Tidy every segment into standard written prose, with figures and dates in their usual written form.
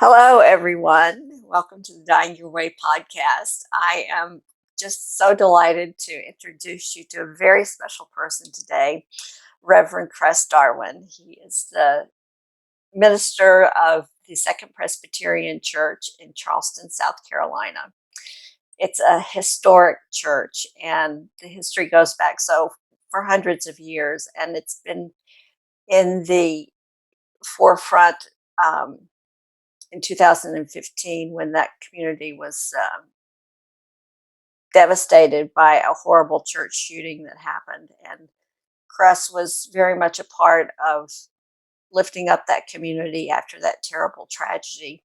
Hello, everyone. Welcome to the Dying Your Way podcast. I am just so delighted to introduce you to a very special person today, Reverend Cress Darwin. He is the minister of the Second Presbyterian Church in Charleston, South Carolina. It's a historic church, and the history goes back for hundreds of years, and it's been in the forefront in 2015 when that community was devastated by a horrible church shooting that happened. And Cress was very much a part of lifting up that community after that terrible tragedy.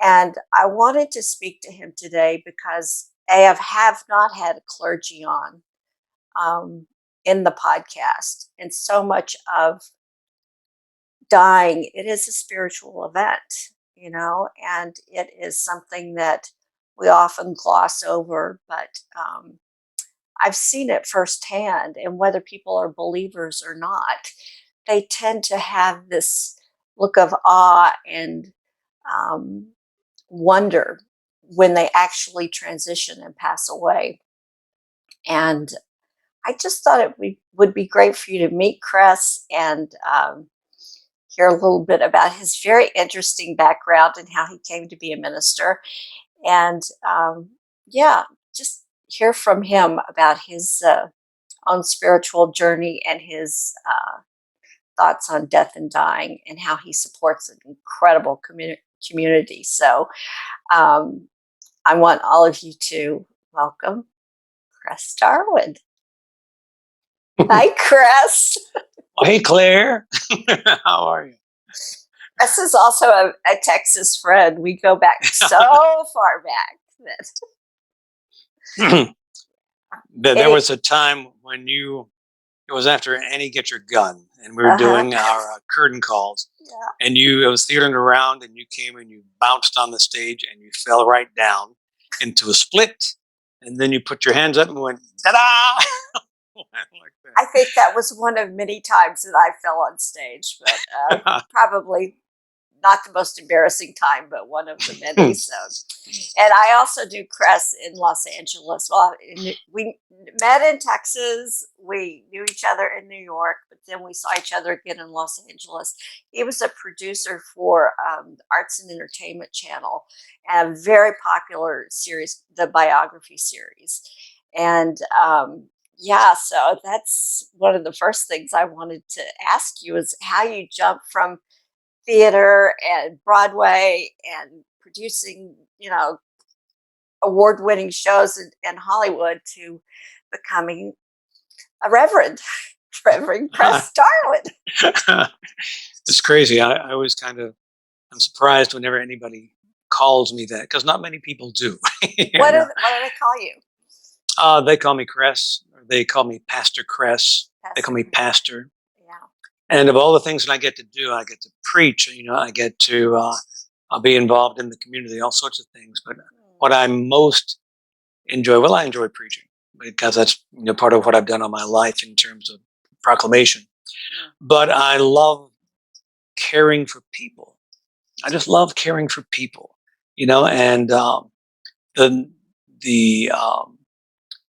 And I wanted to speak to him today because I have not had a clergy on in the podcast. And so much of dying, it is a spiritual event, and it is something that we often gloss over, but I've seen it firsthand. And whether people are believers or not, they tend to have this look of awe and wonder when they actually transition and pass away. And I just thought would be great for you to meet Cress and hear a little bit about his very interesting background and how he came to be a minister. And just hear from him about his own spiritual journey and his thoughts on death and dying and how he supports an incredible community. So I want all of you to welcome Cress Darwin. Hi, Cress. Oh, hey, Claire. How are you? Cress is also a Texas friend. We go back so far back. There was a time when it was after Annie Get Your Gun, and we were doing our curtain calls. Yeah. And it was theatering around, and you came and you bounced on the stage, and you fell right down into a split, and then you put your hands up and went, ta-da! Like that. I think that was one of many times that I fell on stage, but probably not the most embarrassing time, but one of the many. So, and I also do Cress in Los Angeles. Well, we met in Texas. We knew each other in New York, but then we saw each other again in Los Angeles. He was a producer for the Arts and Entertainment Channel, and a very popular series, the biography series. And so that's one of the first things I wanted to ask you is how you jump from theater and Broadway and producing, award-winning shows in Hollywood to becoming a Reverend Cress Darwin. It's crazy. I always I'm surprised whenever anybody calls me that, because not many people do. What do they call you? They call me Cress. They call me Pastor Cress. They call me Pastor. Yeah. And of all the things that I get to do, I get to preach. I get to I'll be involved in the community, all sorts of things. But what I most enjoy, I enjoy preaching because that's part of what I've done all my life in terms of proclamation. Yeah. But I love caring for people. I just love caring for people, and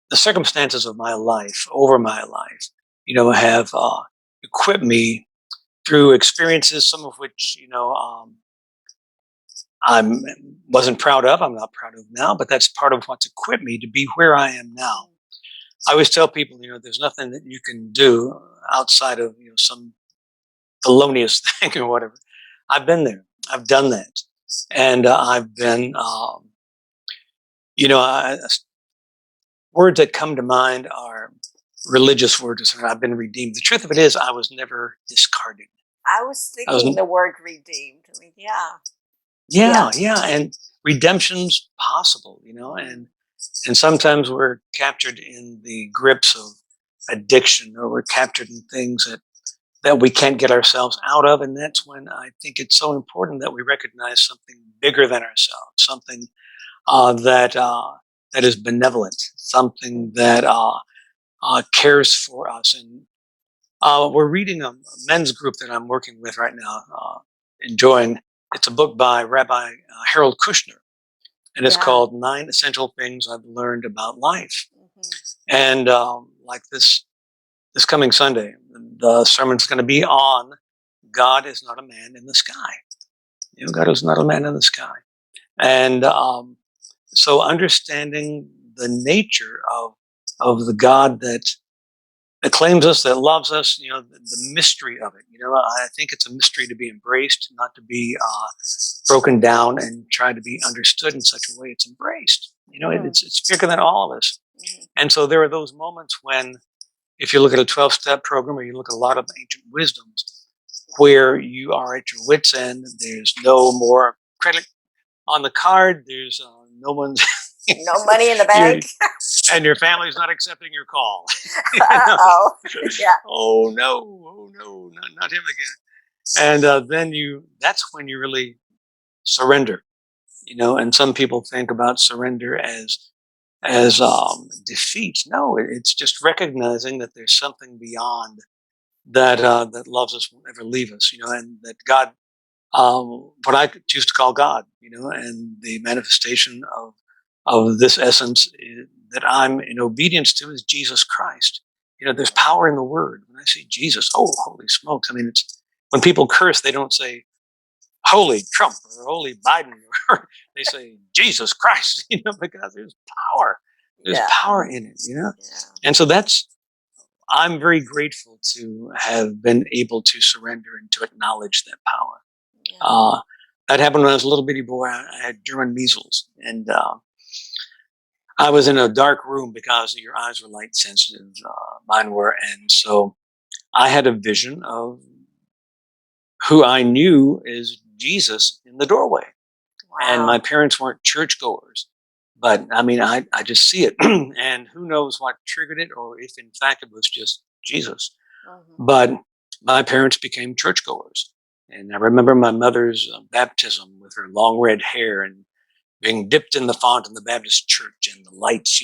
the circumstances of my life, have equipped me through experiences, some of which, I wasn't proud of. I'm not proud of now, but that's part of what's equipped me to be where I am now. I always tell people, there's nothing that you can do outside of, some felonious thing or whatever. I've been there. I've done that. And I've been, words that come to mind are religious words. I've been redeemed. The truth of it is, I was never discarded. I was thinking the word redeemed. I mean, yeah, and redemption's possible, and sometimes we're captured in the grips of addiction, or we're captured in things that we can't get ourselves out of, and that's when I think it's so important that we recognize something bigger than ourselves, something that is benevolent, something that cares for us. And we're reading a men's group that I'm working with right now, enjoying it's a book by Rabbi Harold Kushner, and it's Yeah. called 9 Essential Things I've Learned About Life. And like this coming Sunday, the sermon's going to be on God is not a man in the sky. God is not a man in the sky. And so understanding the nature of the God that claims us, that loves us, the mystery of it. I think it's a mystery to be embraced, not to be broken down and try to be understood in such a way it's embraced. It's bigger than all of us. And so there are those moments when, if you look at a 12-step program or you look at a lot of ancient wisdoms, where you are at your wit's end, there's no more credit on the card, there's no one's no money in the bank, and your family's not accepting your call. Oh, yeah. Oh no, not him again. And then that's when you really surrender. And some people think about surrender as defeat. No, it's just recognizing that there's something beyond that that loves us, won't ever leave us. And that God, what I choose to call God, and the manifestation of this essence that I'm in obedience to is Jesus Christ. There's power in the word. When I say Jesus, oh, holy smokes! I mean, it's when people curse, they don't say holy Trump or holy Biden, or they say Jesus Christ, because there's power. There's power in it, And so I'm very grateful to have been able to surrender and to acknowledge that power. Yeah. That happened when I was a little bitty boy. I had German measles, and I was in a dark room because your eyes were light sensitive, mine were, and so I had a vision of who I knew is Jesus in the doorway. Wow. And my parents weren't churchgoers, but I mean, I just see it. And who knows what triggered it, or if in fact it was just Jesus. But my parents became churchgoers. And I remember my mother's baptism with her long red hair and being dipped in the font in the Baptist church, and the lights,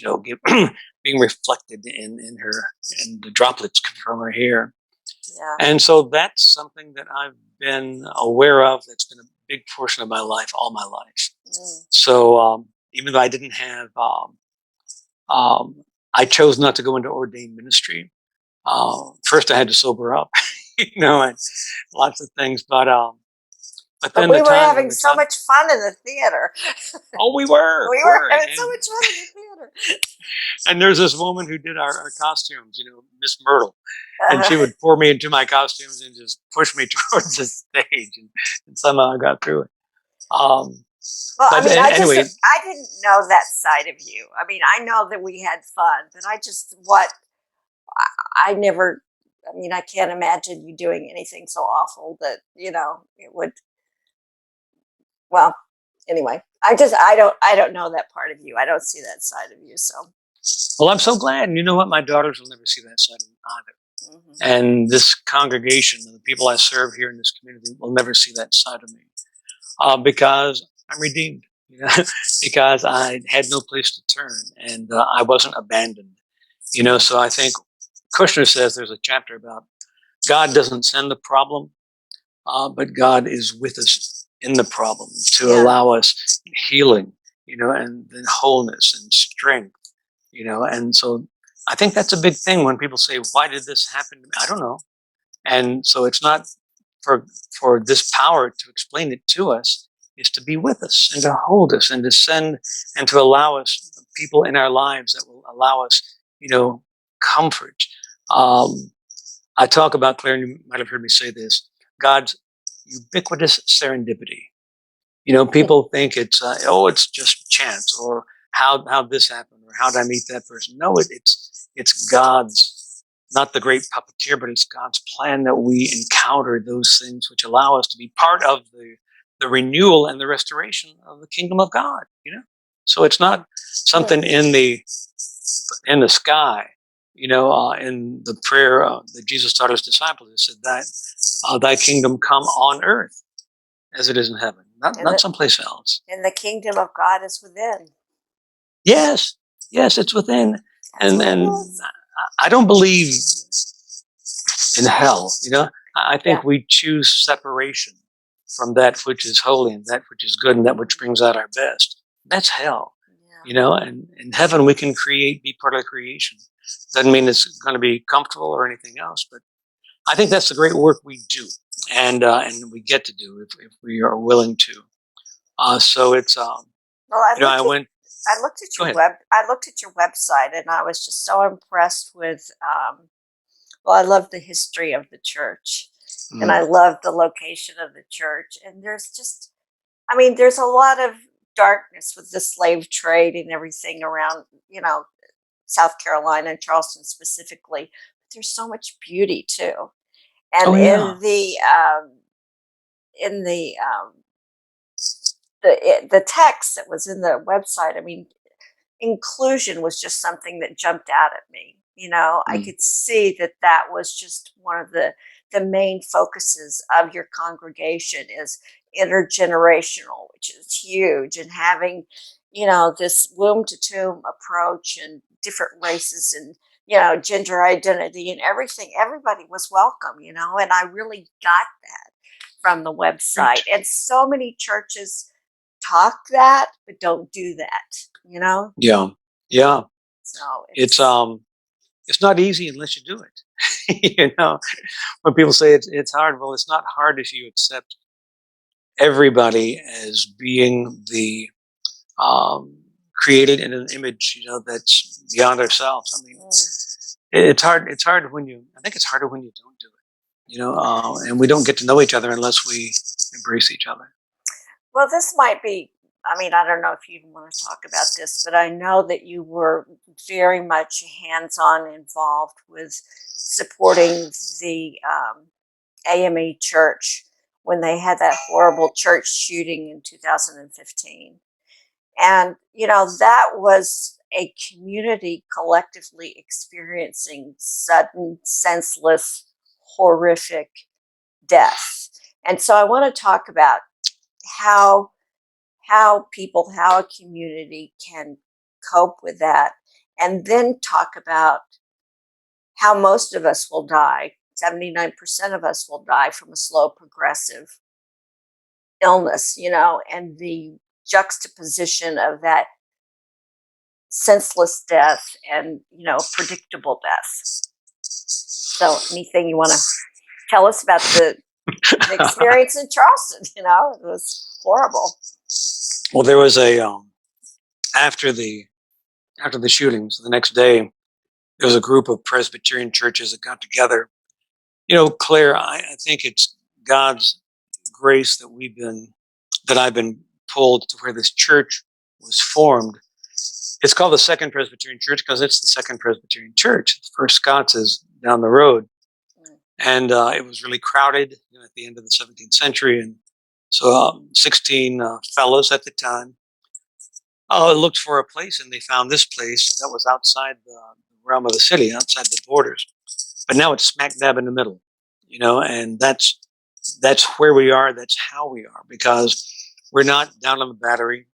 being reflected in her, and the droplets from her hair. Yeah. And so that's something that I've been aware of. That's been a big portion of my life, all my life. So even though I didn't have, I chose not to go into ordained ministry. First, I had to sober up, and lots of things. But then we were having so much fun in the theater. Oh, we were. We were having so much fun in the theater. And there's this woman who did our costumes, Miss Myrtle. And she would pour me into my costumes and just push me towards the stage. And somehow I got through it. Well, I mean, I didn't know that side of you. I mean, I know that we had fun, but I never, I mean, I can't imagine you doing anything so awful that, it would. Well, anyway, I don't know that part of you. I don't see that side of you. So. Well, I'm so glad. And you know what? My daughters will never see that side of me either. And this congregation, and the people I serve here in this community, will never see that side of me, because I'm redeemed. Because I had no place to turn, and I wasn't abandoned. So I think Kushner says there's a chapter about God doesn't send the problem, but God is with us in the problem to allow us healing, and then wholeness and strength, and so I think that's a big thing when people say, why did this happen to me? I don't know. And so it's not for this power to explain it to us, is to be with us and to hold us and to send and to allow us people in our lives that will allow us, comfort. I talk about, Claire, and you might have heard me say this, God's ubiquitous serendipity. People think it's, it's just chance, or how this happened, or how did I meet that person? No, it's God's, not the great puppeteer, but it's God's plan that we encounter those things which allow us to be part of the renewal and the restoration of the kingdom of God. So it's not something in the sky. In the prayer that Jesus taught his disciples, he said that thy kingdom come on earth as it is in heaven, not someplace else. And the kingdom of God is within. Yes, it's within. And I don't believe in hell. I think we choose separation. from that which is holy and that which is good and that which brings out our best. That's hell, Yeah. and in heaven we can be part of the creation. Doesn't mean it's going to be comfortable or anything else, but I think that's the great work we do, and we get to do if we are willing to. So it's Well, I went. I looked at Go your ahead. I looked at your website, and I was just so impressed with. Well, I love the history of the church, and Mm. I love the location of the church. And there's just, I mean, there's a lot of darkness with the slave trade and everything around, South Carolina and Charleston specifically. But there's so much beauty too, and Oh yeah. in the text that was in the website, I mean, inclusion was just something that jumped out at me. I Mm. could see that that was just one of the main focuses of your congregation is intergenerational, which is huge, and having this womb to tomb approach and different races and gender identity and everything. Everybody was welcome, and I really got that from the website. Great. And so many churches talk that but don't do that. Yeah. Yeah. So It's it's not easy unless you do it. When people say it's hard, well, it's not hard if you accept everybody as being the um, created in an image, that's beyond ourselves. I mean, it's hard. It's hard when you. I think it's harder when you don't do it. And we don't get to know each other unless we embrace each other. well, this might be. I mean, I don't know if you even want to talk about this, but I know that you were very much hands-on involved with supporting the AME Church when they had that horrible church shooting in 2015. And, that was a community collectively experiencing sudden, senseless, horrific death. And so I want to talk about how how a community can cope with that, and then talk about how most of us will die. 79% of us will die from a slow progressive illness, and the juxtaposition of that senseless death and, predictable death. So anything you want to tell us about the experience in Charleston? It was horrible. Well, there was a after the after the shootings, the next day, there was a group of Presbyterian churches that got together. Claire, I think it's God's grace that I've been pulled to where this church was formed. It's called the Second Presbyterian Church because it's the Second Presbyterian Church. First Scots is down the road, and it was really crowded at the end of the 17th century, and so 16 fellows at the time looked for a place, and they found this place that was outside the realm of the city, outside the borders. But now it's smack dab in the middle, and that's where we are. That's how we are because we're not down on the Battery,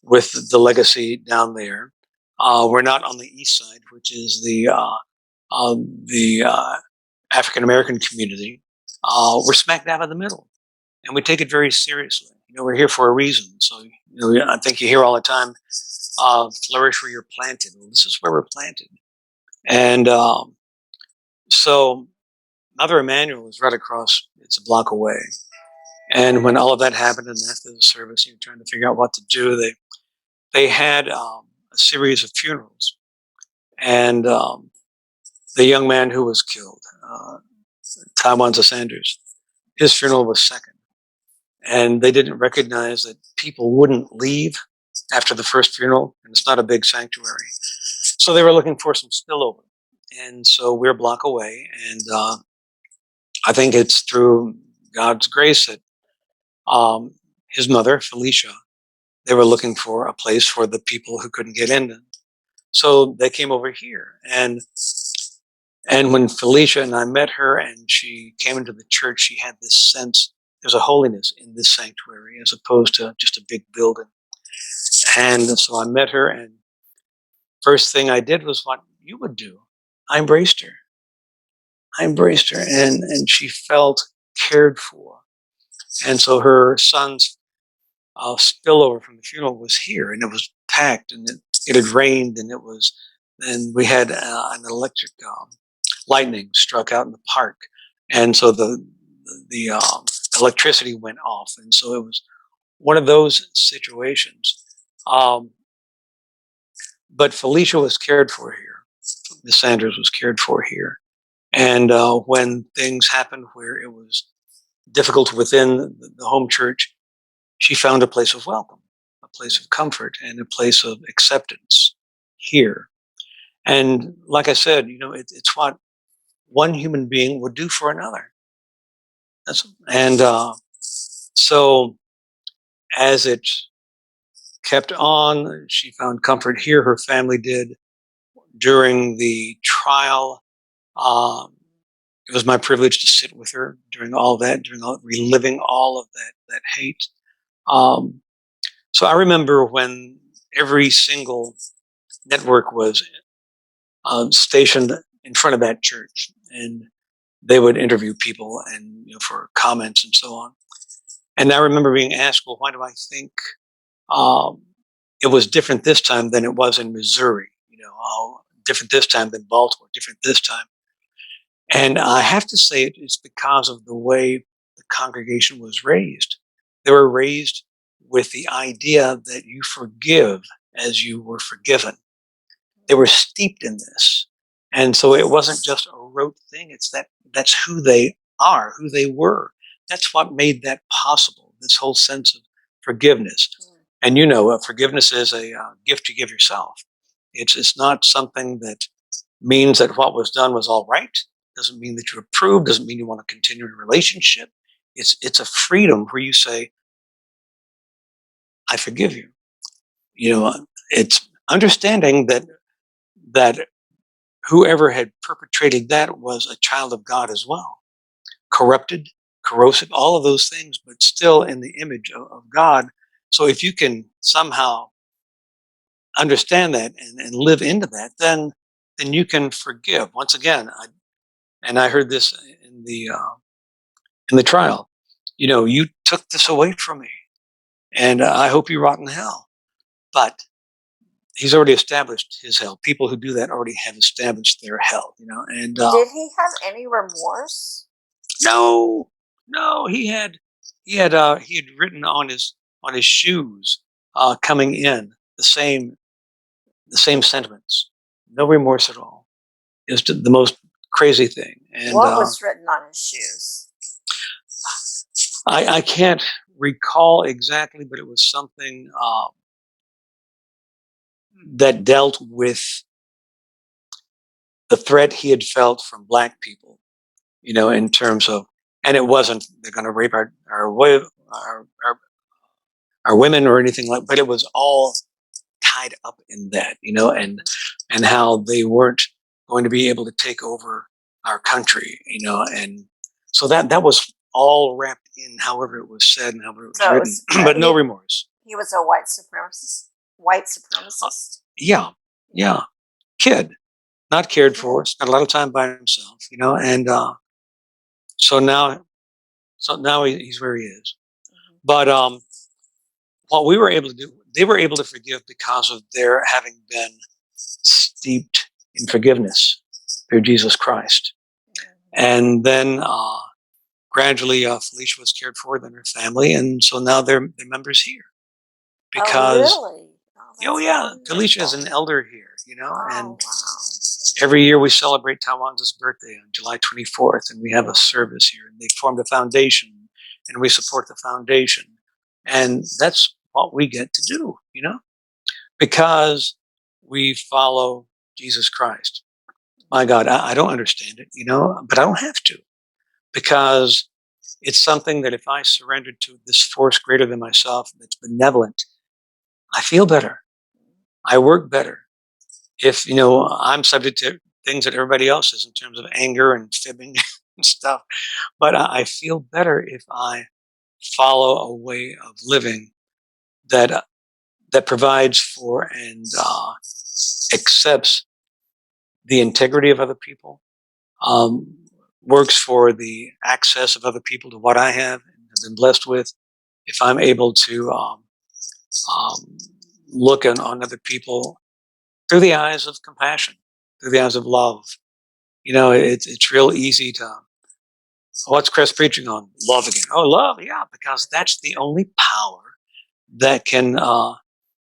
with the legacy down there. We're not on the east side, which is the African American community. We're smack dab in the middle, and we take it very seriously. We're here for a reason. So, I think you hear all the time, "Flourish where you're planted." Well, this is where we're planted, and so Mother Emanuel is right across. It's a block away. And when all of that happened, and after the service, you're trying to figure out what to do, they had a series of funerals, and the young man who was killed, Taiwanza Sanders, his funeral was second, and they didn't recognize that people wouldn't leave after the first funeral, and it's not a big sanctuary, so they were looking for some spillover, and so we're a block away, and I think it's through God's grace that his mother, Felicia, they were looking for a place for the people who couldn't get in. So they came over here. And when Felicia and I met her and she came into the church, she had this sense there's a holiness in this sanctuary as opposed to just a big building. And so I met her, and first thing I did was what you would do. I embraced her. And she felt cared for. And so her son's spillover from the funeral was here, and it was packed, and it had rained, and we had an electric lightning struck out in the park, and so the electricity went off, and so it was one of those situations. Um, but Felicia was cared for here. Miss Sanders was cared for here, and when things happened where it was difficult within the home church, she found a place of welcome, a place of comfort, and a place of acceptance here. And like I said, it's what one human being would do for another. And so as it kept on, she found comfort here. Her family did during the trial. Um, it was my privilege to sit with her during all that, reliving all of that hate. Um, so I remember when every single network was stationed in front of that church, and they would interview people and for comments and so on. And I remember being asked, "Well, why do I think um, it was different this time than it was in Missouri? Different this time than Baltimore, different this time." And I have to say it's because of the way the congregation was raised. They were raised with the idea that you forgive as you were forgiven. They were steeped in this. And so it wasn't just a rote thing. That's who they are, who they were. That's what made that possible, this whole sense of forgiveness. And forgiveness is a gift you give yourself. It's not something that means that what was done was all right. Doesn't mean that you approve. Doesn't mean you want to continue a relationship. It's a freedom where you say, "I forgive you." It's understanding that whoever had perpetrated that was a child of God as well, corrupted, corrosive, all of those things, but still in the image of God. So if you can somehow understand that and live into that, then you can forgive. Once again, I heard this in the trial. You took this away from me, and I hope you rot in hell. But he's already established his hell. People who do that already have established their hell. And did he have any remorse? no, no, he had written on his shoes coming in the same sentiments. No remorse at all. It's the most crazy thing. And what was written on his shoes? I can't recall exactly, but it was something that dealt with the threat he had felt from Black people, in terms of, and it wasn't they're going to rape our women or anything like, but it was all tied up in that, and how they weren't going to be able to take over our country, and so that was all wrapped in however it was said and however it was written, but no remorse. He was a white supremacist. White supremacist. Yeah, kid, not cared for, spent a lot of time by himself, and so now he's where he is. But what we were able to do, they were able to forgive because of their having been steeped in forgiveness through Jesus Christ. And then gradually Felicia was cared for, then her family, and so now they're members here. Because yeah, Felicia is an elder here, and every year we celebrate Tawanza's birthday on July 24th, and we have a service here, and they formed a foundation, and we support the foundation. And that's what we get to do, because we follow Jesus Christ. My God, I don't understand it, but I don't have to, because it's something that if I surrendered to this force greater than myself that's benevolent, I feel better. I work better. If, I'm subject to things that everybody else is in terms of anger and fibbing and stuff, but I feel better if I follow a way of living that provides for and accepts the integrity of other people, works for the access of other people to what I have, and been blessed with, if I'm able to look on other people through the eyes of compassion, through the eyes of love. It's real easy to, what's Chris preaching on? Love again. Oh, love, yeah, because that's the only power that can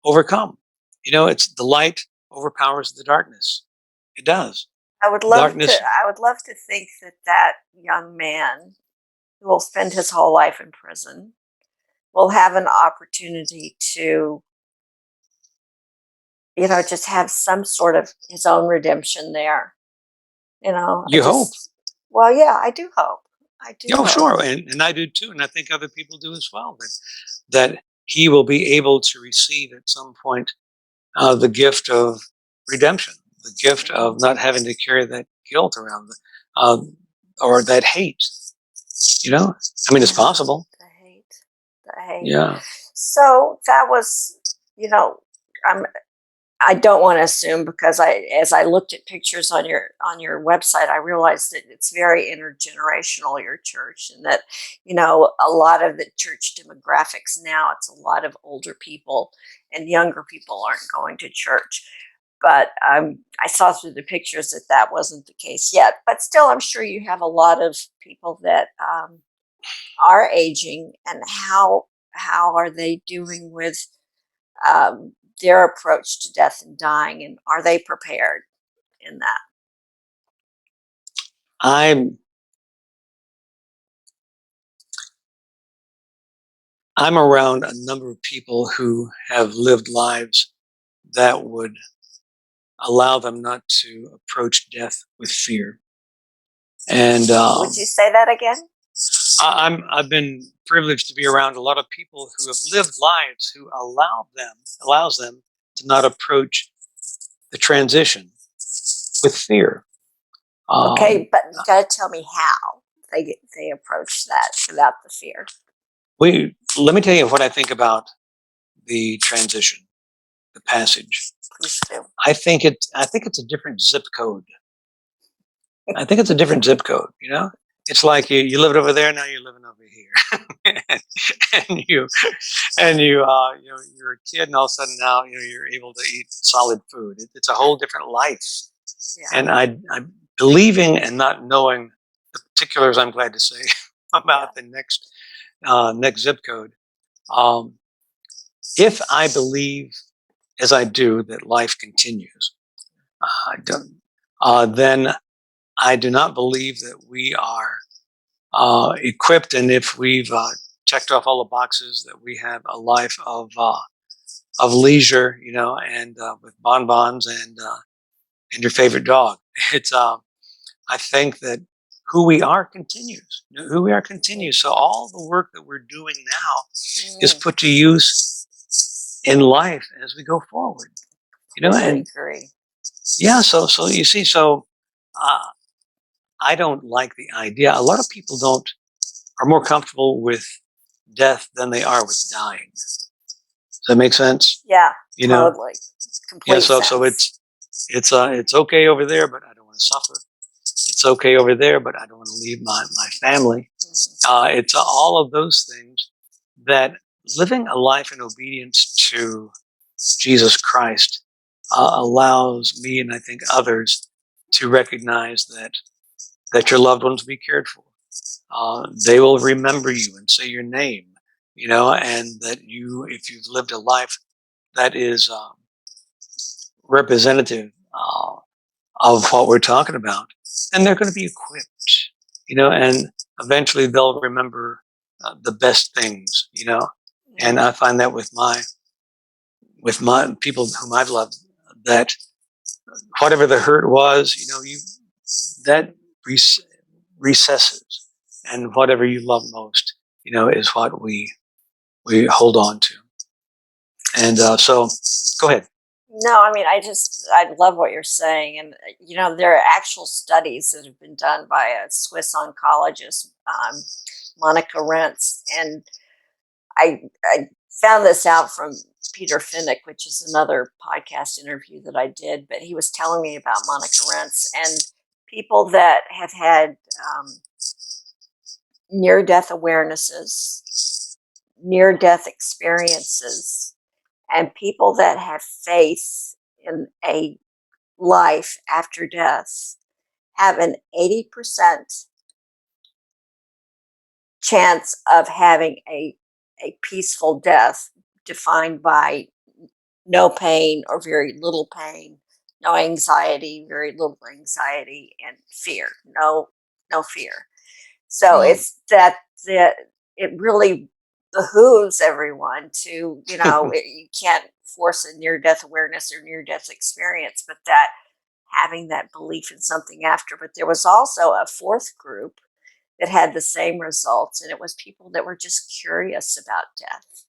overcome. It's the light overpowers the darkness. It does. Darkness. I would love to think that young man who will spend his whole life in prison will have an opportunity to, just have some sort of his own redemption there. You hope. Well, yeah, I do hope. I do. Oh, sure, and I do too, and I think other people do as well. That he will be able to receive at some point the gift of redemption, the gift of not having to carry that guilt around, or that hate. It's possible. The hate. Yeah. So that was, I don't want to assume, because as I looked at pictures on your website, I realized that it's very intergenerational, your church, and that a lot of the church demographics now, it's a lot of older people, and younger people aren't going to church. But I saw through the pictures that wasn't the case yet. But still, I'm sure you have a lot of people that are aging, and how are they doing with their approach to death and dying, and are they prepared in that? I'm around a number of people who have lived lives that would allow them not to approach death with fear. And would you say that again? I've been privileged to be around a lot of people who have lived lives who allows them to not approach the transition with fear. Okay, but you got to tell me how they approach that without the fear. Let me tell you what I think about the transition, the passage. Please do. I think it's a different zip code. I think it's a different zip code. It's like you lived over there, now you're living over here, and you're a kid, and all of a sudden now you're able to eat solid food. It's a whole different life. Yeah. And I'm believing and not knowing the particulars, I'm glad to say, about the next zip code. If I believe, as I do, that life continues, then I do not believe that we are equipped, and if we've checked off all the boxes, that we have a life of leisure, and with bonbons and your favorite dog. It's I think that who we are continues. So all the work that we're doing now is put to use in life as we go forward. I agree. Yeah. So you see, I don't like the idea. A lot of people are more comfortable with death than they are with dying. Does that make sense? Yeah, totally. Complete sense. So it's okay over there, but I don't want to suffer. It's okay over there, but I don't want to leave my family. Mm-hmm. It's all of those things that living a life in obedience to Jesus Christ allows me, and I think others, to recognize that your loved ones will be cared for. They will remember you and say your name, and that if you've lived a life that is representative of what we're talking about, and they're going to be equipped, and eventually they'll remember the best things, and I find that with my people whom I've loved, that whatever the hurt was, that recesses, and whatever you love most, is what we hold on to. And so, go ahead. No, I love what you're saying. And, there are actual studies that have been done by a Swiss oncologist, Monica Rentz. And I found this out from Peter Finnick, which is another podcast interview that I did. But he was telling me about Monica Rentz and people that have had near-death awarenesses, near-death experiences, and people that have faith in a life after death have an 80% chance of having a peaceful death defined by no pain or very little pain, no anxiety, very little anxiety, and fear, no fear. So Wow. it's that it really behooves everyone to, you can't force a near-death awareness or near-death experience, but that having that belief in something after. But there was also a fourth group that had the same results, and it was people that were just curious about death.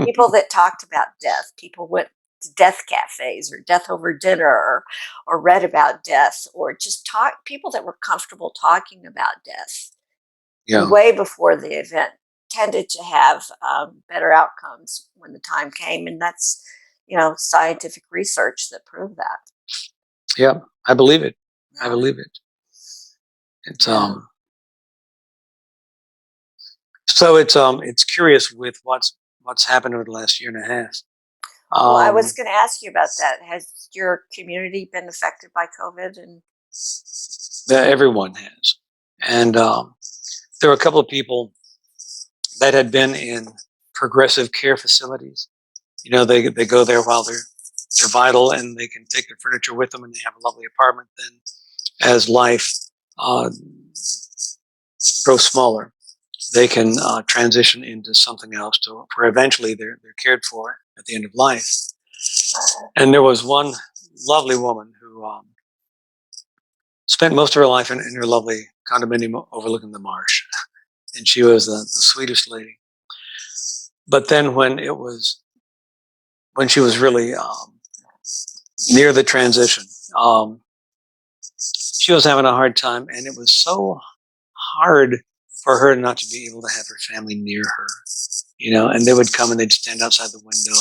People that talked about death. People went to death cafes or death over dinner, or read about death, or just people that were comfortable talking about death. Yeah. Way before the event tended to have better outcomes when the time came. And that's, scientific research that proved that. Yeah. I believe it. I Yeah. believe it. It's Yeah. So it's curious with what's happened over the last year and a half. Well, I was going to ask you about that. Has your community been affected by COVID? And Everyone has, and there were a couple of people that had been in progressive care facilities. They go there while they're vital, and they can take their furniture with them, and they have a lovely apartment. Then, as life uh, grows smaller, they can transition into something else where eventually they're cared for at the end of life. And there was one lovely woman who spent most of her life in her lovely condominium overlooking the marsh, and she was the sweetest lady. But then when she was really near the transition, she was having a hard time, and it was so hard for her not to be able to have her family near her. And they would come and they'd stand outside the window,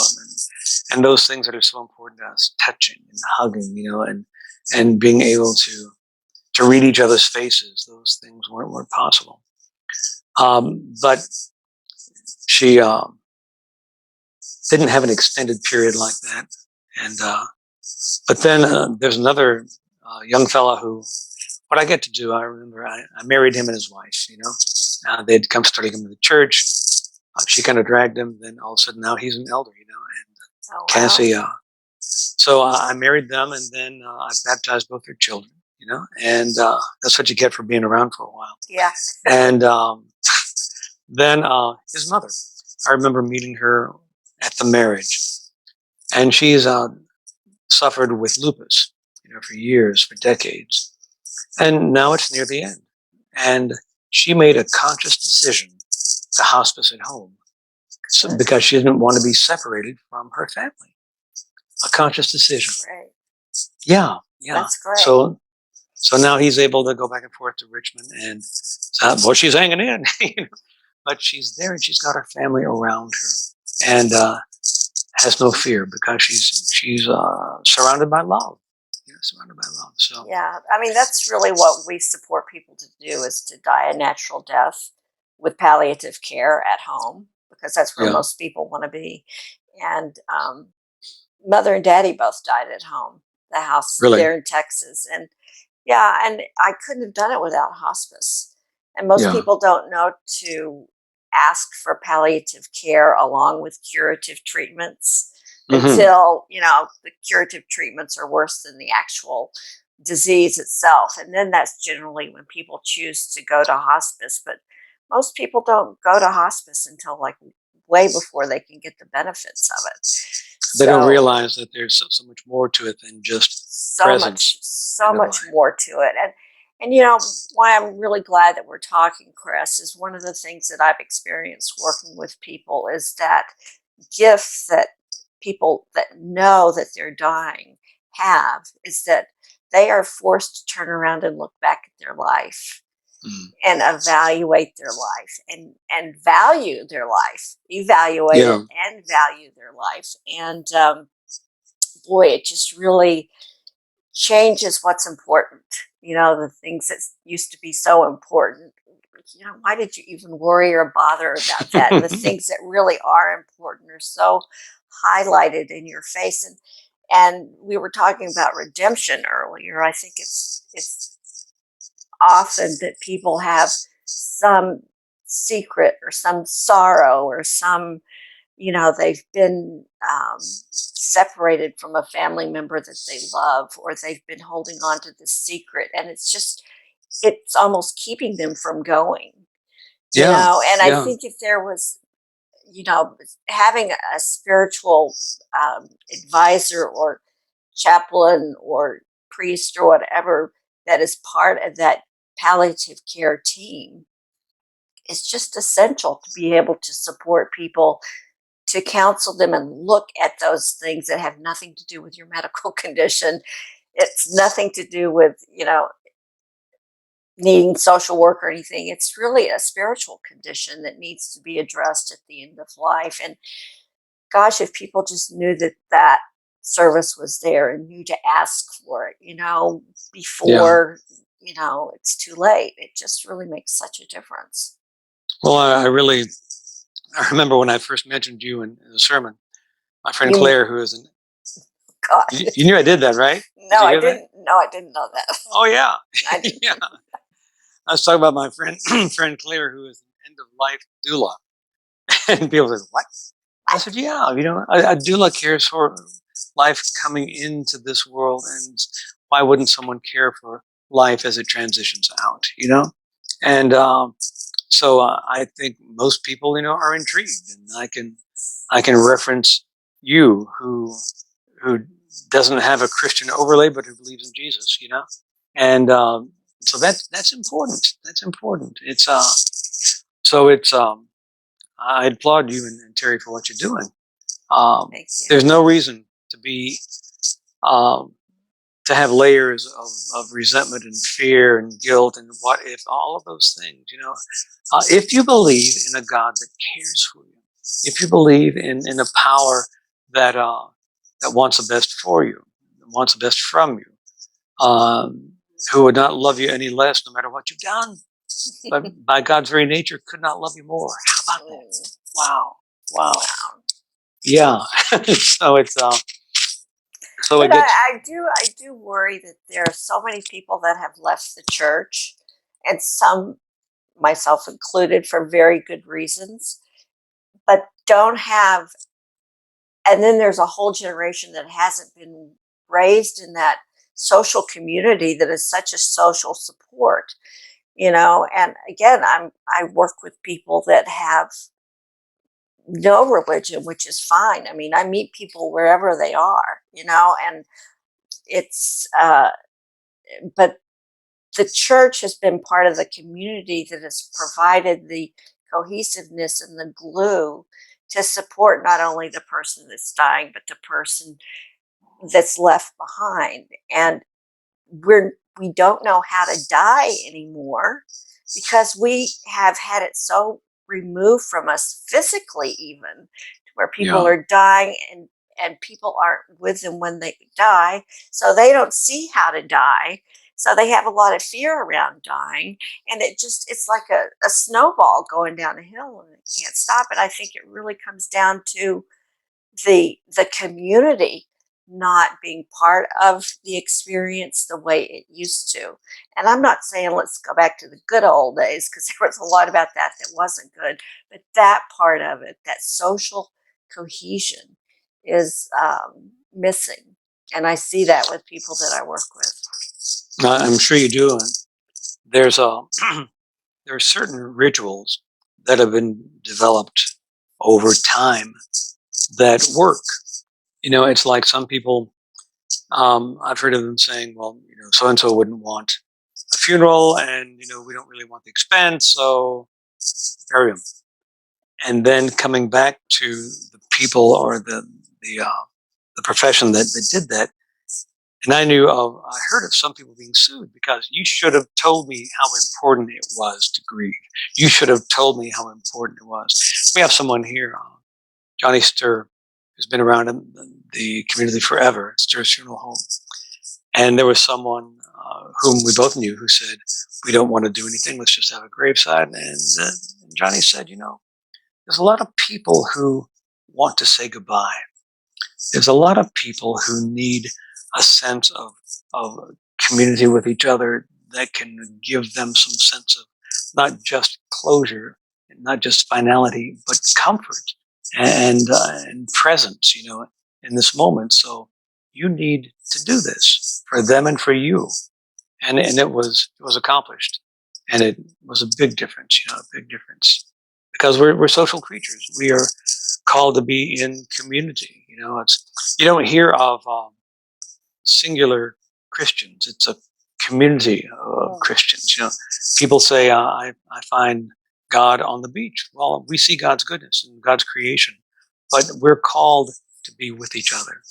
and those things that are so important to us, touching and hugging, and being able to read each other's faces, those things weren't possible. But she didn't have an extended period like that. And but then there's another young fella who, what I get to do, I remember I married him and his wife. They'd come starting him to the church. She kind of dragged him. Then all of a sudden now he's an elder, and wow. Cassie. So I married them, and then I baptized both their children. And that's what you get for being around for a while. Yeah. And then his mother, I remember meeting her at the marriage, and she's suffered with lupus, for years, for decades, and now it's near the end. And she made a conscious decision to hospice at home, because she didn't want to be separated from her family. A conscious decision. Right. Yeah. That's great. So now he's able to go back and forth to Richmond, and she's hanging in, but she's there, and she's got her family around her, and has no fear because she's surrounded by love. Surrounded by love. So yeah, I mean, that's really what we support people to do, is to die a natural death with palliative care at home, because that's where most people want to be. And Mother and Daddy both died at home, the house there in Texas. And yeah, and I couldn't have done it without hospice. And most people don't know to ask for palliative care along with curative treatments until, the curative treatments are worse than the actual disease itself. And then that's generally when people choose to go to hospice. But most people don't go to hospice until way before they can get the benefits of it. They don't realize that there's so much more to it than just presence. So much more to it. And why I'm really glad that we're talking, Cress, is one of the things that I've experienced working with people is that gift that people that know that they're dying have, is that they are forced to turn around and look back at their life and evaluate their life and value their life, evaluate it and value their life. And boy, it just really changes what's important. The things that used to be so important why did you even worry or bother about that? And the things that really are important are so highlighted in your face. And we were talking about redemption earlier. I think it's often that people have some secret or some sorrow or some, they've been separated from a family member that they love, or they've been holding on to the secret, and it's almost keeping them from going, Yeah, and I yeah, think if there was, having a spiritual advisor or chaplain or priest or whatever that is part of that palliative care team is just essential to be able to support people, to counsel them and look at those things that have nothing to do with your medical condition. It's nothing to do with, needing social work or anything. It's really a spiritual condition that needs to be addressed at the end of life. And gosh, if people just knew that service was there and knew to ask for it, yeah. before, it's too late, it just really makes such a difference. Well, I remember when I first mentioned you in the sermon. My friend You, Claire, who is an gosh, you knew I did that, right? no, Did you I hear that? didn't. No, I didn't know that. Oh yeah, I didn't. yeah. I was talking about my friend friend Claire, who is an end of life doula, and people said, "What?" I said, "Yeah, a doula cares for life coming into this world, and why wouldn't someone care for life as it transitions out? And so I think most people, are intrigued, and I can reference you who doesn't have a Christian overlay, but who believes in Jesus, and so that's important. That's important. It's I applaud you and Terry for what you're doing. Thank you. There's no reason to be um, to have layers of resentment and fear and guilt and what if, all of those things. If you believe in a God that cares for you, if you believe in a power that that wants the best for you, wants the best from you, who would not love you any less no matter what you've done, but by God's very nature could not love you more. How about that? Wow. Wow. Wow. Yeah. so it's so it But gets I do worry that there are so many people that have left the church, and some, myself included, for very good reasons, but don't have. And then there's a whole generation that hasn't been raised in that social community that is such a social support, And again, I work with people that have no religion, which is fine. I mean, I meet people wherever they are, and it's but the church has been part of the community that has provided the cohesiveness and the glue to support not only the person that's dying, but the person that's left behind. And we don't know how to die anymore because we have had it so removed from us physically, even to where people yeah. are dying, and people aren't with them when they die, so they don't see how to die, so they have a lot of fear around dying, and it's like a snowball going down a hill and it can't stop. And I think it really comes down to the community not being part of the experience the way it used to. And I'm not saying let's go back to the good old days, because there was a lot about that wasn't good, but that part of it, that social cohesion, is missing. And I see that with people that I work with. I'm sure you do. And there's a there are certain rituals that have been developed over time that work. It's like some people. I've heard of them saying, "Well, so and so wouldn't want a funeral, and we don't really want the expense, so bury them." And then coming back to the people or the profession that did that. And I heard of some people being sued because you should have told me how important it was to grieve. You should have told me how important it was. We have someone here, Johnny Stir, who's been around in the community forever, Stir's Funeral Home. And there was someone whom we both knew, who said, "We don't want to do anything. Let's just have a graveside." And Johnny said, there's a lot of people who want to say goodbye. There's a lot of people who need a sense of community with each other that can give them some sense of not just closure, not just finality, but comfort and presence, in this moment. So you need to do this for them and for you. And it was accomplished. And it was a big difference, a big difference. Because we're social creatures. We are called to be in community. You don't hear of singular Christians. It's a community of Christians. People say, I find God on the beach. Well, we see God's goodness and God's creation, but we're called to be with each other,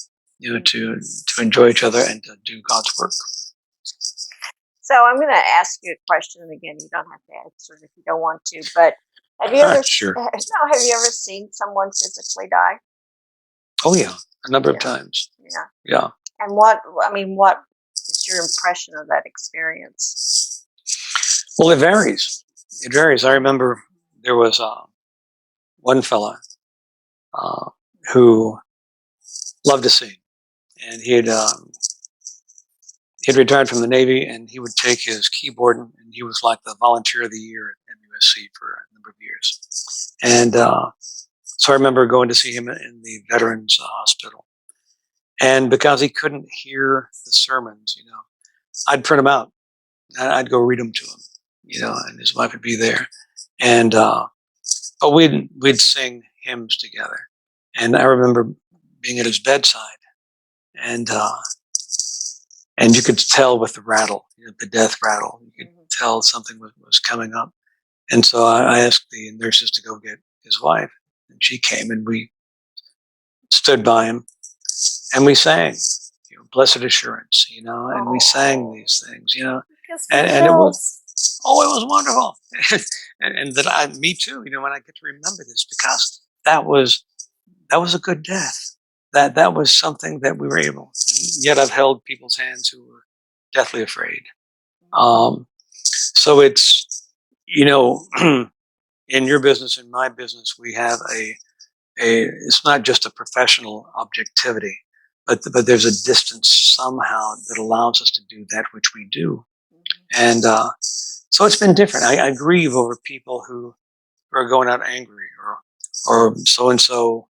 to enjoy each other and to do God's work. So I'm going to ask you a question, and again, you don't have to answer it if you don't want to. But have you ever Sure. have you ever seen someone physically die? Oh yeah, a number of times. Yeah. And what is your impression of that experience? Well, it varies. It varies. I remember there was one fella who loved to sing, and he had retired from the Navy, and he would take his keyboard, and he was like the volunteer of the year at MUSC for a number of years. And so I remember going to see him in the Veterans Hospital. And because he couldn't hear the sermons, I'd print them out. I'd go read them to him, and his wife would be there. And but we'd sing hymns together. And I remember being at his bedside, and you could tell with the rattle, the death rattle, you could tell something was coming up. And so I asked the nurses to go get his wife, and she came, and we stood by him, and we sang, Blessed Assurance, and we sang these things, and it was wonderful. and that me too, when I get to remember this, because that was a good death. That was something that we were able. And yet I've held people's hands who were deathly afraid. So it's, in your business, in my business, we have it's not just a professional objectivity, but there's a distance somehow that allows us to do that which we do. And so it's been different. I grieve over people who are going out angry, or so-and-so,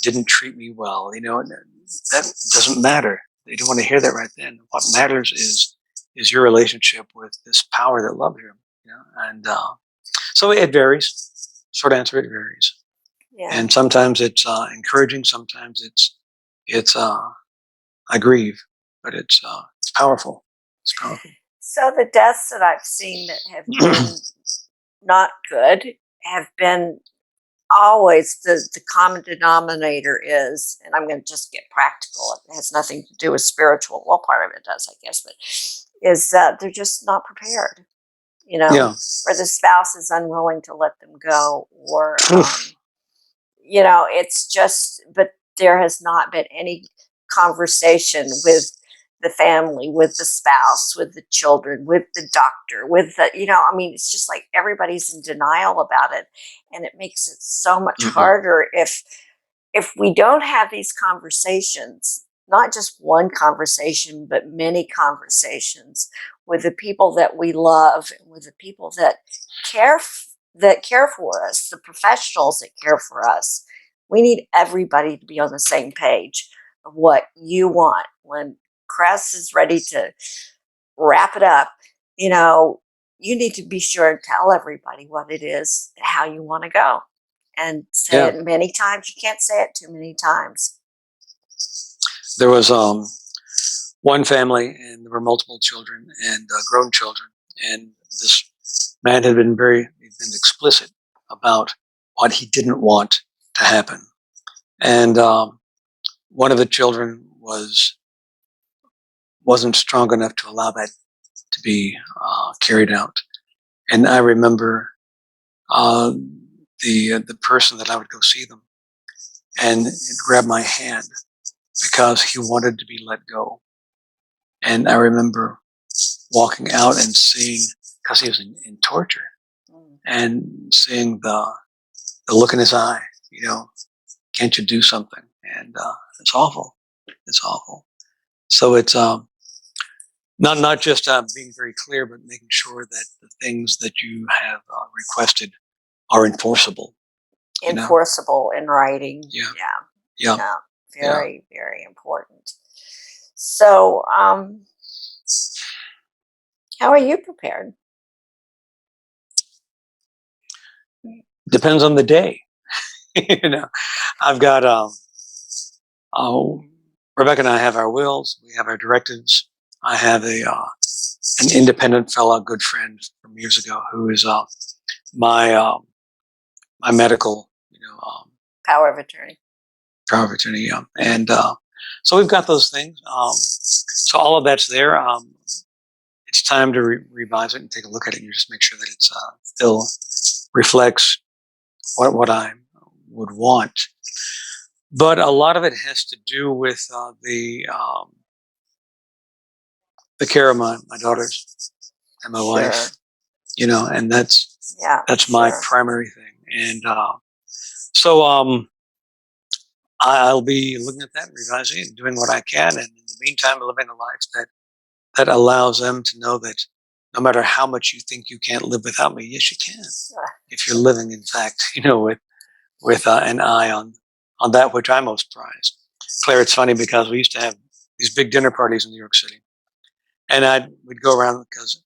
didn't treat me well. That doesn't matter. They don't want to hear that right then. What matters is your relationship with this power that loves you. And so it varies. Short answer, it varies. Yeah. And sometimes it's encouraging. Sometimes it's I grieve, but it's powerful. It's powerful. So the deaths that I've seen that have been not good have been always the common denominator is, and I'm going to just get practical. It has nothing to do with spiritual. Well, part of it does, I guess, but is that they're just not prepared. Or the spouse is unwilling to let them go, or it's just. But there has not been any conversation with the family, with the spouse, with the children, with the doctor, with the, it's just like everybody's in denial about it. And it makes it so much harder if we don't have these conversations, not just one conversation, but many conversations with the people that we love and with the people that care for us, the professionals that care for us. We need everybody to be on the same page of what you want. When Cress is ready to wrap it up, you need to be sure and tell everybody what it is, how you want to go, and say it many times. You can't say it too many times. There was one family, and there were multiple children and grown children, and this man had been explicit about what he didn't want to happen. And one of the children wasn't strong enough to allow that to be carried out. And I remember the person that I would go see them, and grab my hand because he wanted to be let go. And I remember walking out and seeing, because he was in torture, and seeing the look in his eye, can't you do something? And it's awful. It's awful. So it's not just being very clear, but making sure that the things that you have requested are enforceable. Enforceable in writing. Yeah. Very, very important. So, how are you prepared? Depends on the day. I've got Rebecca and I have our wills. We have our directives. I have an independent fellow, good friend from years ago, who is my my medical, Power of attorney. Power of attorney. Yeah, and so we've got those things. So all of that's there. It's time to revise it and take a look at it, and you just make sure that it still reflects what I would want. But a lot of it has to do with the care of my daughters and my wife, and that's my primary thing. And so I'll be looking at that, revising it, and doing what I can, and in the meantime, living a life that allows them to know that no matter how much you think you can't live without me, yes, you can. If you're living, in fact, with an eye on that which I most prize. Claire, it's funny because we used to have these big dinner parties in New York City, and we'd go around because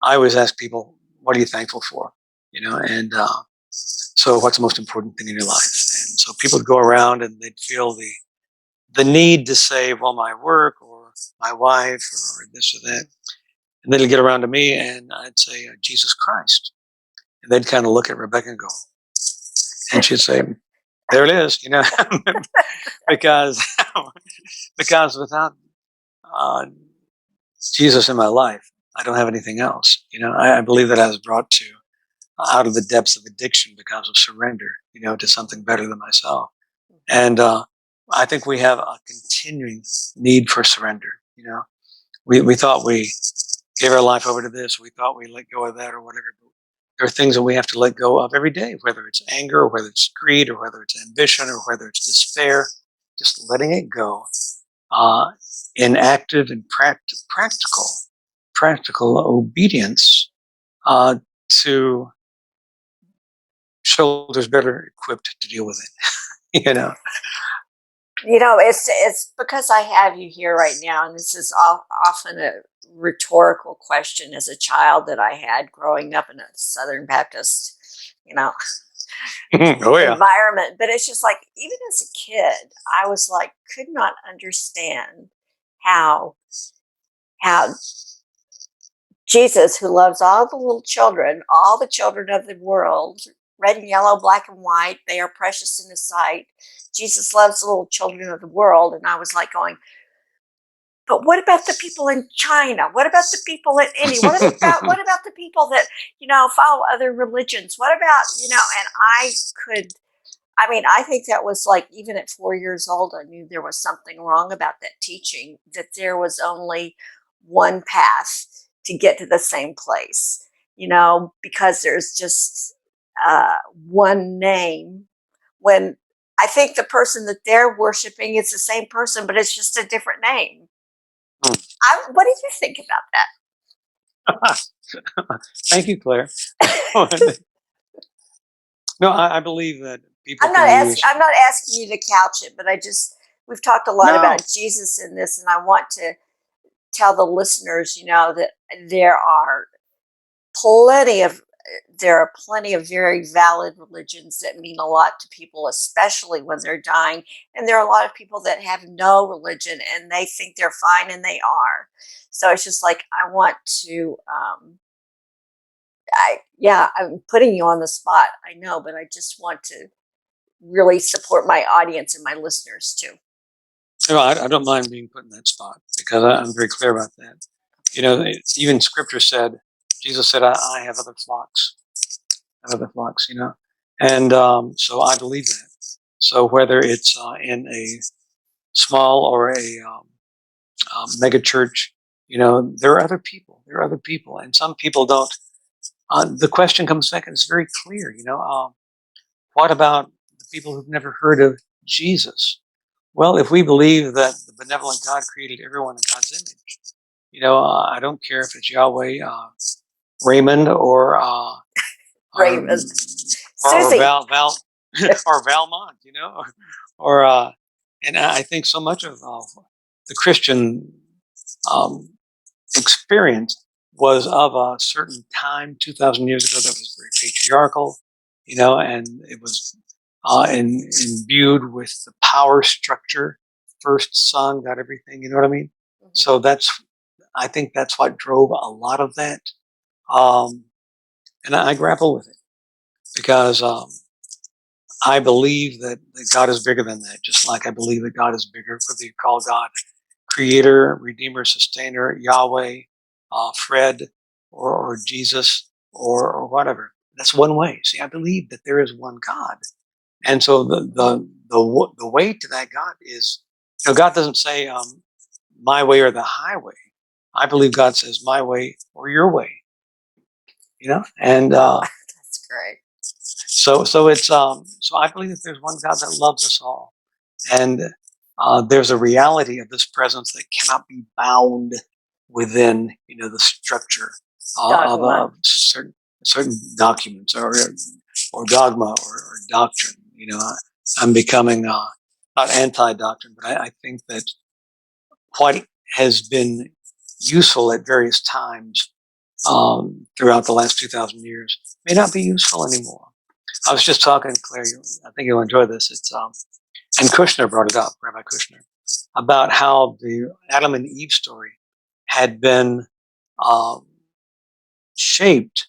I always ask people, "What are you thankful for?" And so what's the most important thing in your life? And so people would go around and they'd feel the need to say, "Well, my work or my wife or this or that," and then they'd get around to me and I'd say, "Jesus Christ," and they'd kind of look at Rebecca and go, and she'd say, "There it is," because without Jesus in my life, I don't have anything else. I believe that I was brought to out of the depths of addiction because of surrender, to something better than myself. And I think we have a continuing need for surrender. We thought we gave our life over to this, we thought we let go of that or whatever. But there are things that we have to let go of every day, whether it's anger or whether it's greed or whether it's ambition or whether it's despair, just letting it go in active and practical obedience to shoulders better equipped to deal with it. It's because I have you here right now, and this is often a rhetorical question as a child that I had growing up in a Southern Baptist, environment. But it's just like, even as a kid, I was like, could not understand how Jesus, who loves all the children of the world, red and yellow, black and white, they are precious in His sight. Jesus loves the little children of the world. And I was like going, but what about the people in China? What about the people in India? What about the people that, follow other religions? What about, and I think that was like, even at 4 years old, I knew there was something wrong about that teaching, that there was only one path to get to the same place, because there's just one name, when I think the person that they're worshiping is the same person, but it's just a different name. What do you think about that? Thank you, Claire. No, I believe that people. I'm not asking you to couch it, but we've talked a lot about Jesus in this, and I want to tell the listeners, that there are plenty of very valid religions that mean a lot to people, especially when they're dying. And there are a lot of people that have no religion and they think they're fine, and they are. So it's just like, I want to, I'm putting you on the spot, I know, but I just want to really support my audience and my listeners too. I don't mind being put in that spot, because I'm very clear about that. Even Scripture said, Jesus said, I have other flocks. And so I believe that. So whether it's in a small or a mega church, there are other people. There are other people, and some people don't. The question comes back, and it's very clear. What about the people who've never heard of Jesus? Well, if we believe that the benevolent God created everyone in God's image, I don't care if it's Yahweh, Raymond, Raymond. or Susie. Val or Valmont, or and I think so much of the Christian um, experience was of a certain time 2,000 years ago that was very patriarchal, and it was imbued with the power structure. First son got everything, you know what I mean? Mhm. So I think that's what drove a lot of that. Um, and I grapple with it because I believe that God is bigger than that, just like I believe that God is bigger, whether you call God Creator, Redeemer, Sustainer, Yahweh, Fred, or Jesus, or whatever. That's one way. See, I believe that there is one God, and so the way to that God is, God doesn't say my way or the highway. I believe God says my way or your way. And That's great. so it's so I believe that there's one God that loves us all, and there's a reality of this presence that cannot be bound within the structure of certain documents or dogma or doctrine. I'm becoming not anti-doctrine, but I think that what has been useful at various times throughout the last 2,000 years may not be useful anymore. I was just talking, Claire. I think you'll enjoy this. It's and Kushner brought it up, Rabbi Kushner, about how the Adam and Eve story had been um, shaped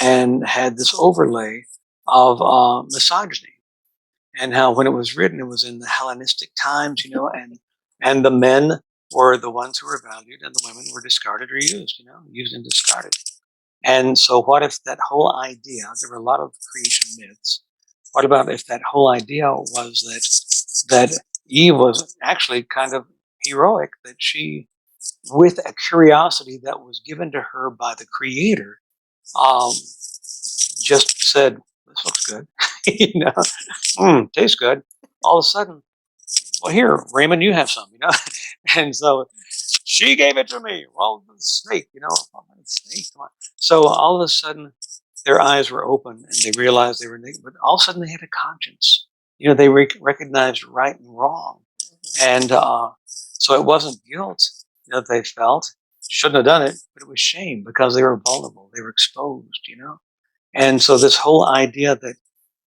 and had this overlay of misogyny, and how when it was written, it was in the Hellenistic times, and the men were the ones who were valued, and the women were discarded or used and discarded. And so, what if that whole idea? There were a lot of creation myths. What about if that whole idea was that Eve was actually kind of heroic, that she, with a curiosity that was given to her by the Creator, um, just said, "This looks good," tastes good. All of a sudden, well, here, Raymond, you have some, and so she gave it to me. Well, the snake, snake. Come on. So all of a sudden, their eyes were open and they realized they were naked. But all of a sudden, they had a conscience. They recognized right and wrong, and so it wasn't guilt that they felt. Shouldn't have done it, but it was shame because they were vulnerable. They were exposed. And so this whole idea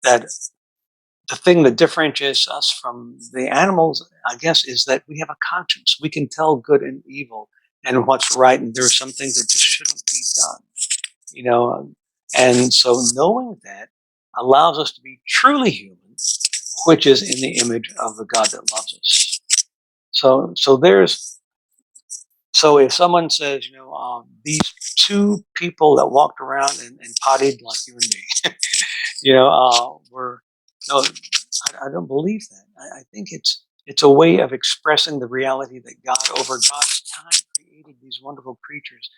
that the thing that differentiates us from the animals, I guess, is that we have a conscience. We can tell good and evil and what's right, and there are some things that just shouldn't be done, And so knowing that allows us to be truly human, which is in the image of the God that loves us. So if someone says, these two people that walked around and pottied like you and me, were no, I don't believe that. I think it's a way of expressing the reality that God, over God's time, created these wonderful creatures,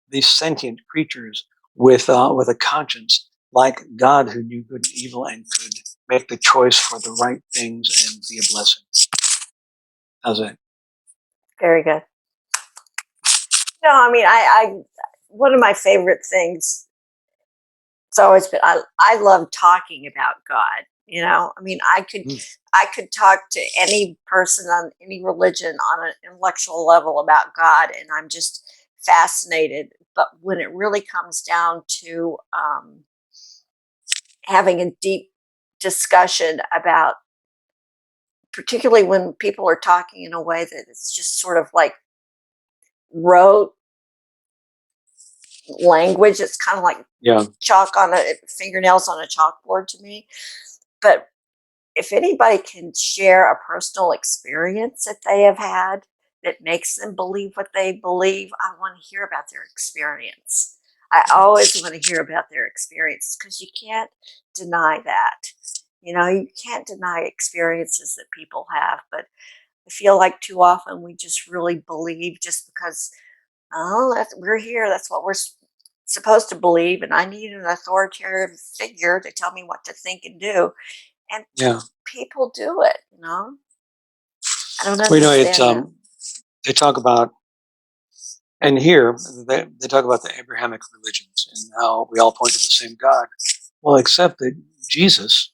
these sentient creatures with a conscience, like God, who knew good and evil and could make the choice for the right things and be a blessing. How's that? Very good. No, I mean, I one of my favorite things. It's always been I love talking about God. I mean, I could talk to any person on any religion on an intellectual level about God, and I'm just fascinated. But when it really comes down to having a deep discussion about, particularly when people are talking in a way that it's just sort of like rote language, it's kind of like chalk on fingernails on a chalkboard to me. But if anybody can share a personal experience that they have had that makes them believe what they believe, I want to hear about their experience. I always want to hear about their experience because you can't deny that. You can't deny experiences that people have, but I feel like too often we just really believe just because Oh, we're here. That's what we're supposed to believe, and I need an authoritative figure to tell me what to think and do. And Yeah. people do it. I don't Well, it's understand that. they talk about, and here they talk about the Abrahamic religions and how we all point to the same God. Well, except that Jesus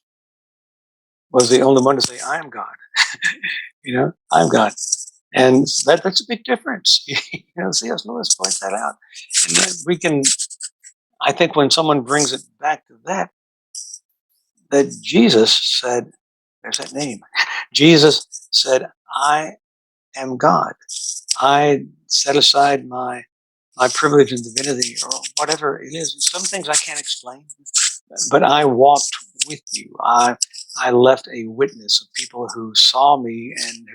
was the only one to say, "I am God." I'm God, and that's a big difference. C.S. Lewis points that out, and then we can. I think when someone brings it back to that Jesus said, "There's that name." Jesus said, "I am God. I set aside my privilege and divinity, or whatever it is. Some things I can't explain, but I walked with you. I left a witness of people who saw me and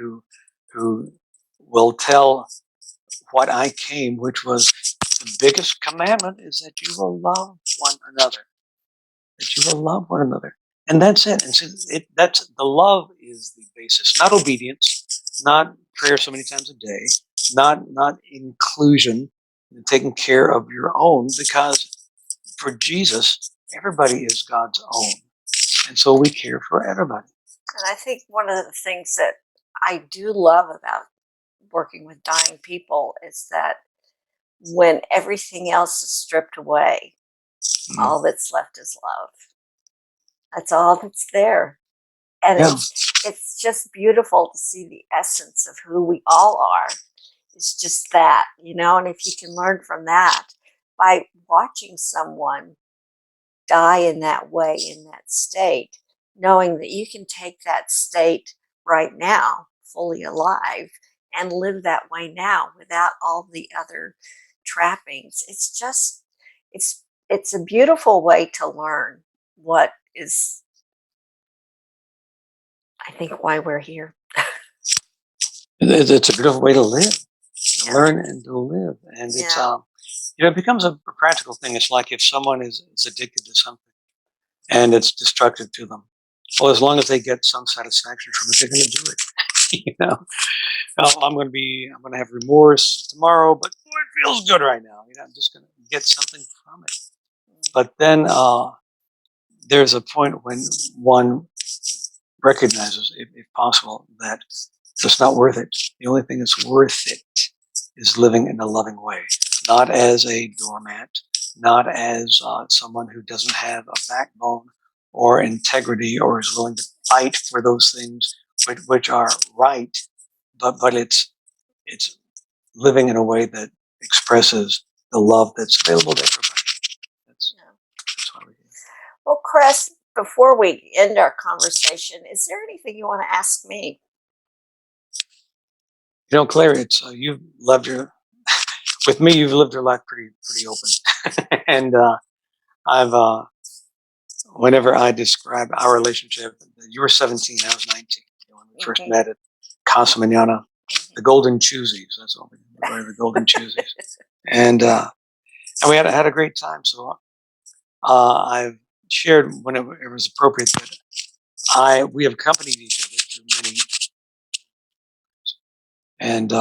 who will tell what I came, which was the biggest commandment is that you will love one another. That you will love one another." And that's it. And so that's the love is the basis, not obedience, not prayer so many times a day, not inclusion, and taking care of your own, because for Jesus, everybody is God's own. And so we care for everybody. And I think one of the things that I do love about working with dying people is that when everything else is stripped away, all that's left is love. That's all that's there. And Yeah. it's just beautiful to see the essence of who we all are. It's just that, and if you can learn from that by watching someone die in that way, in that state, knowing that you can take that state right now, fully alive, and live that way now without all the other trappings. It's a beautiful way to learn what is, I think, why we're here. It's a beautiful way to live, to Yeah. learn and to live. And it's, it becomes a practical thing. It's like if someone is addicted to something and it's destructive to them. Well, as long as they get some satisfaction from it, they're going to do it. I'm going to have remorse tomorrow, but boy, it feels good right now. I'm just going to get something from it. But then there's a point when one recognizes, if possible, that it's not worth it. The only thing that's worth it is living in a loving way, not as a doormat, not as someone who doesn't have a backbone or integrity or is willing to fight for those things which are right, but it's living in a way that expresses the love that's available to everybody. That's why we're here. Well, Cress, before we end our conversation, is there anything you want to ask me? Claire, it's you've loved your with me. You've lived your life pretty open, and I've whenever I describe our relationship, you were 17, I was 19 when we first met at Casa Manana, the Golden Choosies. That's what we were, the Golden Choosies, and we had a great time. So I've shared whenever it was appropriate that we have accompanied each other through many, and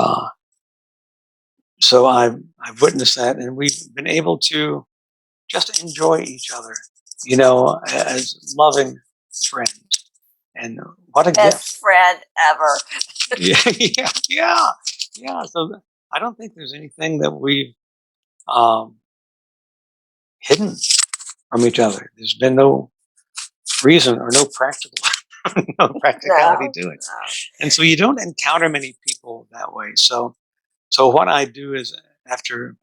so I've witnessed that, and we've been able to just enjoy each other, as loving friends. And what a Best gift! friend ever. Yeah. So I don't think there's anything that we've hidden from each other. There's been no reason or no practicality to it. No. And so you don't encounter many people that way. So what I do is, after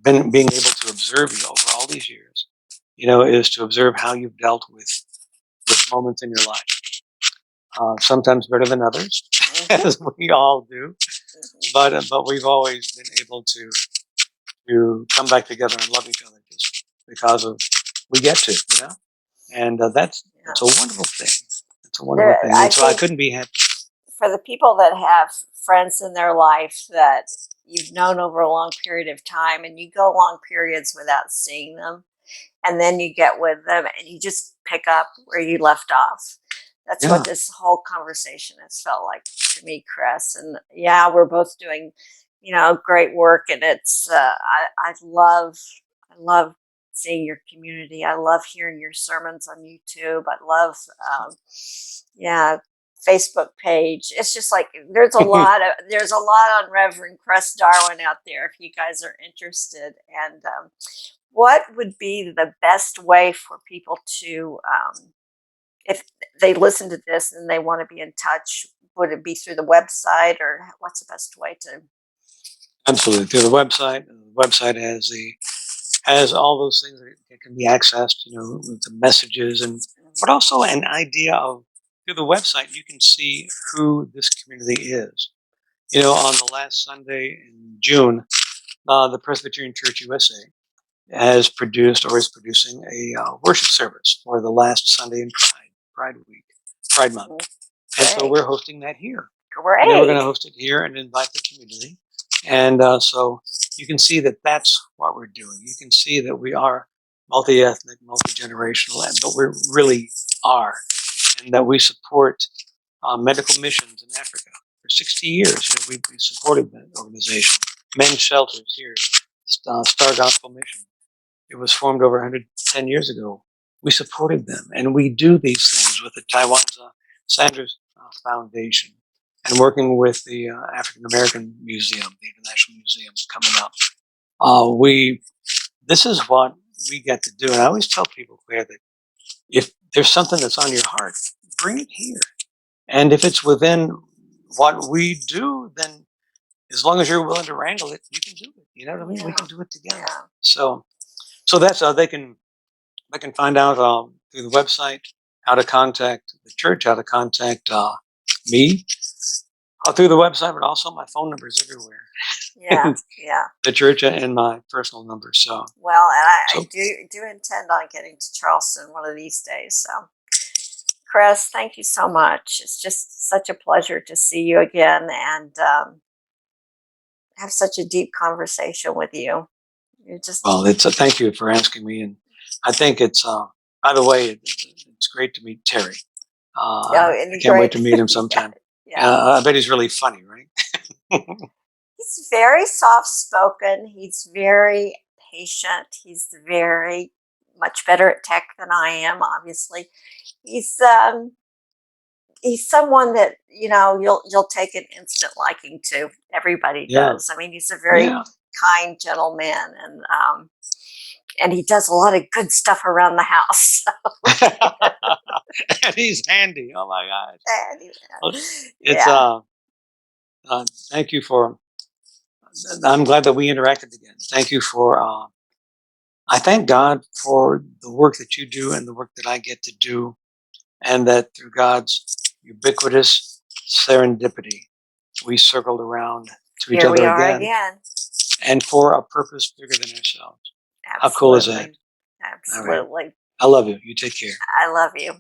being able to observe you over all these years, is to observe how you've dealt with moments in your life. Sometimes better than others, as we all do. But we've always been able to come back together and love each other just because of we get to, and that's a wonderful thing. It's a wonderful thing. And so I couldn't be happy. For the people that have friends in their life that you've known over a long period of time, and you go long periods without seeing them, and then you get with them and you just pick up where you left off. That's what this whole conversation has felt like to me, Chris. And we're both doing great work, and it's I love seeing your community. I love hearing your sermons on YouTube. I love um, yeah, Facebook page. It's just like there's a lot on Reverend Cress Darwin out there if you guys are interested. And what would be the best way for people to if they listen to this and they want to be in touch? Would it be through the website, or what's the best way to? Absolutely, through the website. The website has all those things that can be accessed, with the messages, but also an idea of, through the website you can see who this community is. On the last Sunday in June, the Presbyterian Church USA has produced or is producing a worship service for the last Sunday in Pride Week, Pride Month. And so we're hosting that here. Great. We're going to host it here and invite the community. And so you can see that that's what we're doing. You can see that we are multi-ethnic, multi-generational, but we really are. And that we support medical missions in Africa. For 60 years, we've supported that organization. Men's shelters here, Star Gospel Mission. It was formed over 110 years ago. We supported them, and we do these things with the Taiwan's Sanders Foundation, and working with the African American Museum, the International Museum coming up. This is what we get to do, and I always tell people, Claire, that if there's something that's on your heart, bring it here, and if it's within what we do, then as long as you're willing to wrangle it, you can do it. You know what I mean? Yeah. We can do it together. Yeah. So that's how they can find out through the website how to contact the church, how to contact me through the website, but also my phone number is everywhere. Yeah, yeah. The church and my personal number. So well, and I do intend on getting to Charleston one of these days. So, Cress, thank you so much. It's just such a pleasure to see you again and have such a deep conversation with you. You're just it's a thank you for asking me, and I think it's by the way, it's great to meet Terry. I can't wait to meet him sometime. Yeah. I bet he's really funny, right? He's very soft spoken. He's very patient. He's very much better at tech than I am. Obviously, he's someone that you'll take an instant liking to. Everybody does. I mean, he's a very kind, gentle man, and he does a lot of good stuff around the house. And he's handy. Oh my gosh! Thank you for. I'm glad that we interacted again. Thank you for. I thank God for the work that you do and the work that I get to do, and that through God's ubiquitous serendipity, we circled around to each other again, and for a purpose bigger than ourselves. Absolutely. How cool is that? Absolutely. Right. I love you. You take care. I love you.